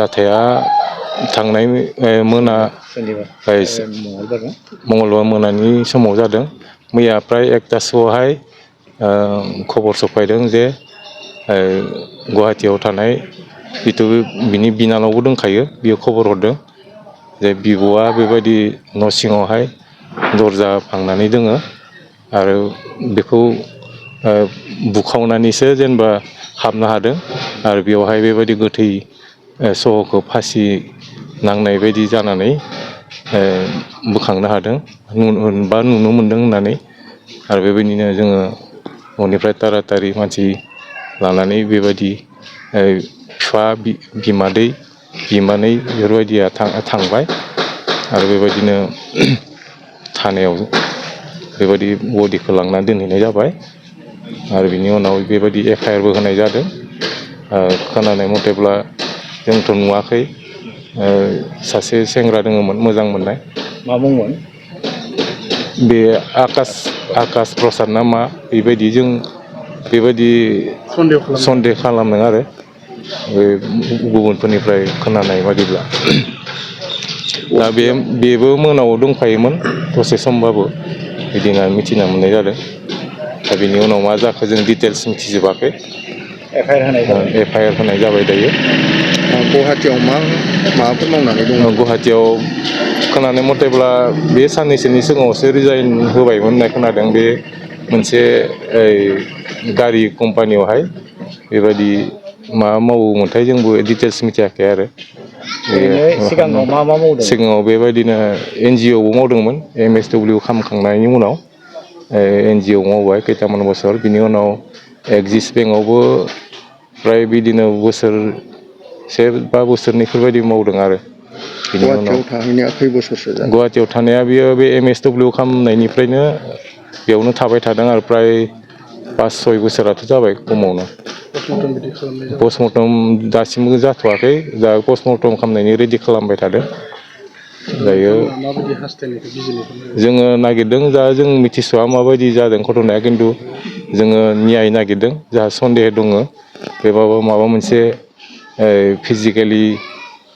जाथाया थांनाय मोना मंगलबार मोनानि समाव जादों। मैया प्राय 1टासोआवहाय खबर सफायदों जे गुवाहाटीयाव थानाय जितु बिनि बिनानावबो दंखायो, बियो खबर हरदों जे बिब'आ बेबायदि न' सिङावहाय दरजा फांनानै दोङो आरो बेखौ बुखावनानैसो जेनेबा हाबनो हादों आरो बेवहाय बेबायदि गोथै सह'खौ फासि नांनाय बायदि जानानै बोखांनो हादों बा नुनो मोन्दों होननानै। आरो बेबायदिनो जोङो न'निफ्राय तारातारि मानसि लानानै बेबायदि बिफा बिमादै बिमानै बेफोरबायदिया थांबाय आरो बेबायदिनो थानायाव बेबायदि बडिखौ लांनानै दोनहैनाय जाबाय आरो बिनि उनाव बेबायदि FIRबो होनाय जादों। खोनानाय मथेब्ला जोंथ' नुवाखै, सासे सेंग्रा दङमोन मोजां मोननाय। मा बुंमोन? बे आकाश प्रसाद ना मा, बेबायदि जों बेबायदि सन्देह खालामदों आरो बे गुबुनफोरनिफ्राय खोनानाय बादिब्ला। दा बेबो मोनाव दंफायोमोन दसे समबाबो, बिदिना मिथिना मोननाय जादों। दा बेनि उनाव मा जाखो जों डिटेल्स मिथिजोबाखै। FIR होनाय जाबाय दायो। गुवाहाटीयाव माबाफोर मावनानै दङ? गुवाहाटीयाव खोनानाय मथेब्ला बे साननैसोनि सिगाङावसो रिजाइन होबायमोन होननाय खोनादों। बे मोनसे गारि कम्पानियावहाय बेबायदि मा मावोमोनथाय जोंबो डिटेल्स मिथियाखै आरो। सिगाङाव मा मावदों? सिगाङाव बेबायदिनो NGOआवबो मावदोंमोन। MSW खालामखांनायनि उनाव NGO मावबाय खैथामान बोसोर। बिनि उनाव एक्सिस बेंकआवबो फ्राय बिदिनो बोसोरसे बा बोसोरनैफोरबायदि मावदों आरो। गुवाहाटीयाव थाहैनाया खै बोसोरसो जाखो? गुवाहाटीयाव थानाया बियो बे MSW खालामनायनिफ्रायनो बेयावनो थाबाय थादों आरो फ्राय 5-6 बोसोराथ' जाबाय खमावनो। पस्टमर्टम दासिमबो जाथ'वाखै, दा पस्टमर्टम खालामनायनि रेडि खालामबाय थादों। दायो जोङो नागिरदों, दा जों मिथिस'वा माबायदि जादों घटनाया, खिन्थु जोङो न्याय नागिरदों। जाहा सन्देह दङ बे माबा मोनसे फिजिकेलि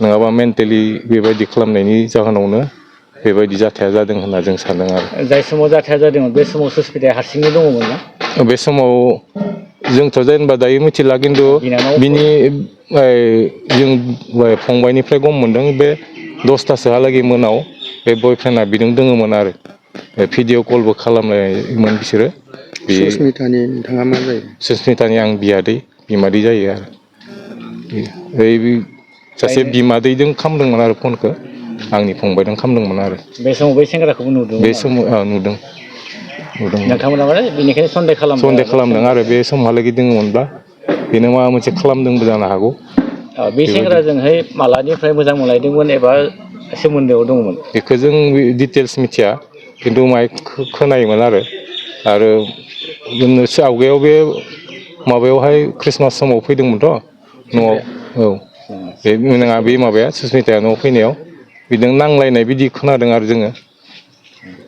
नङाबा मेन्टेलि बेबायदि खालामनायनि जाहोनावनो बेबायदि जाथाया जादों होनना जों सानदों आरो। जाय समाव जाथाया जादोंमोन बे समाव सुसमिताया हारसिंनो दङमोन ना? बे समाव जोंथ' जेनेबा दायो मिथिला, खिन्थु बिनि जों फंबायनिफ्राय गम मोनदों बे 10टासोहालागै मोनाव बे बयफ्रेन्डआ बिजों दङमोन आरो। भिडिअ कलबो खालामनायमोन बिसोरो। सुसमितानि नोंथाङा मा जायो? सुसमितानि आं बिमादै जायो आरो। सासे बिमादैजों खालामदोंमोन आरो फनखौ, आंनि फंबायजों खालामदोंमोन आरो। बे समाव बै सेंग्राखौबो नुदोंमोन? बे समाव नुदों। नोंथांमोना माने बेनिखायनो सन्देह खालामदों आरो बे समहालागै दङमोनब्ला बेनो माबा मोनसे खालामदोंबो जानो हागौ। बे सेंग्राजोंहाय मालानिफ्राय मोजां मोनलायदोंमोन एबा सोमोन्दोआव दङमोन? बेखौ जों डिटेल्स मिथिया, खिन्थु खोनायोमोन आरो आवगायाव बे माबायावहाय ख्रिस्टमास समाव फैदोंमोनथ' न'आव। औ, बे नङा, बे माबाया सुसमिताया न'आव फैनायाव बिदों नांलायनाय बिदि खोनादों आरो जोङो,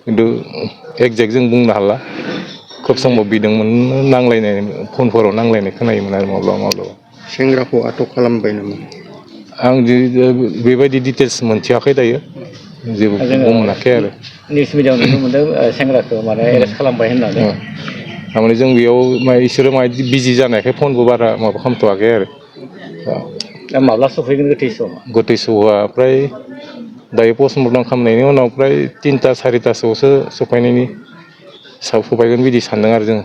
खिन्थु एक्जेक्ट जों बुंनो हाला। खोब समाव बिदोंमोन नांलायनाय, फनफोराव नांलायनाय खोनायोमोन आरो माब्लाबा माब्लाबा। सेंग्राखौ आटक खालामबाय नामा? आं बेबायदि डिटेल्स मोनथियाखै दायो, जेबो मोनाखै आरो। निउस मिडियाआव नुनो मोन्दों सेंग्राखौ माने एरेस्ट खालामबाय होननानै। थारमाने जों बेयाव इसोरो बिजि जानायखाय फनबो बारा माबा खालामथ'वाखै आरो। दा माब्ला सफैगोन गोथै सहआ? गोथै सहआ फ्राय दायो पस्टमर्टम खालामनायनि उनाव फ्राय 3टा-4टासोआवसो सफैगोन बिदि सानदों आरो जों।